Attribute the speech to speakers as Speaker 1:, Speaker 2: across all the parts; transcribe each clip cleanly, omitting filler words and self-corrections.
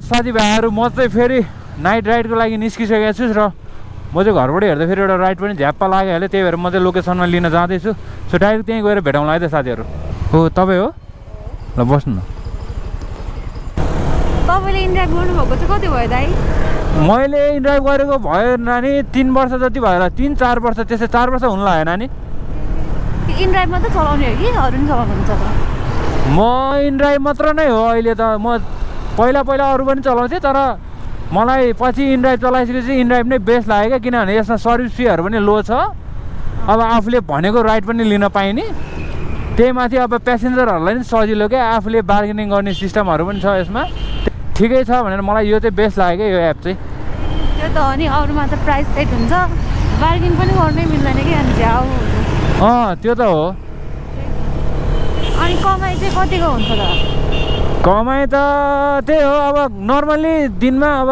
Speaker 1: साथीभाइहरू म चाहिँ फेरि नाइट राइडको लागि निस्किसकेको छु र म चाहिँ घरबाट हेर्दा फेरि एउटा राइड पनि झ्याप्पा लाग्यो त्यही भएर म चाहिँ लोकेसनमा लिन जाँदैछु सो डाइरेक्ट त्यहीँ गएर भेटौँला है त साथीहरू हो तपाईँ हो ल बस्नु न
Speaker 2: तपाईँले इन्ड्राइभ गर्नुभएको चाहिँ कति भयो दाइ
Speaker 1: मैले इन्ड्राइभ गरेको भयो नानी 3 वर्ष जति भयो होला 3-4 वर्ष त्यसै 4 वर्ष हुनु लाग्यो नानी
Speaker 2: इन्ड्राइभ मात्रै चलाउने हो कि अरू पनि चलाउनुहुन्छ त
Speaker 1: म इन्ड्राइभ मात्र नै हो अहिले त म पहिला अरू पनि चलाउँथेँ तर मलाई पछि इन्ड्राइभ चलाइसकेपछि इन्ड्राइभ नै बेस्ट लाग्यो क्या किनभने यसमा सर्भिस फीहरू पनि लो छ अब आफूले भनेको राइड पनि लिन पाइने त्यही माथि अब प्यासेन्जरहरूलाई पनि सजिलो क्या आफूले बार्गेनिङ गर्ने सिस्टमहरू पनि छ यसमा ठिकै छ भनेर मलाई यो चाहिँ बेस्ट लाग्यो क्या यो एप चाहिँ
Speaker 2: त्यो त हो नि अरूमा त प्राइस सेट हुन्छ बार्गेन पनि गर्नै मिल्दैन कि अनि झ्याउ
Speaker 1: त्यो त हो
Speaker 2: अनि कमाइ चाहिँ कतिको हुन्छ त
Speaker 1: कमाइ त त्यही हो अब नर्मल्ली दिनमा अब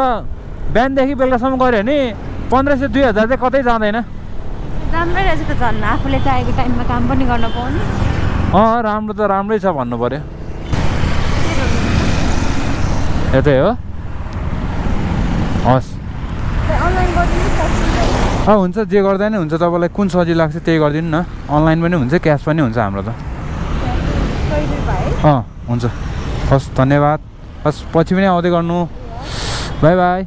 Speaker 1: बिहानदेखि बेलुकासम्म गऱ्यो भने 1500-2000 चाहिँ कतै जाँदैन
Speaker 2: राम्रै रहेछ त झन् आफूले चाहेको टाइममा काम पनि गर्न पाउने
Speaker 1: राम्रो त राम्रै छ भन्नु पर्यो यतै हो हस् हुन्छ जे गर्दा नि हुन्छ तपाईँलाई कुन सजिलो लाग्छ त्यही गरिदिनु न अनलाइन पनि हुन्छ क्यास पनि हुन्छ हाम्रो त हुन्छ हस् धन्यवाद हस् पछि पनि आउँदै गर्नु बाई बाई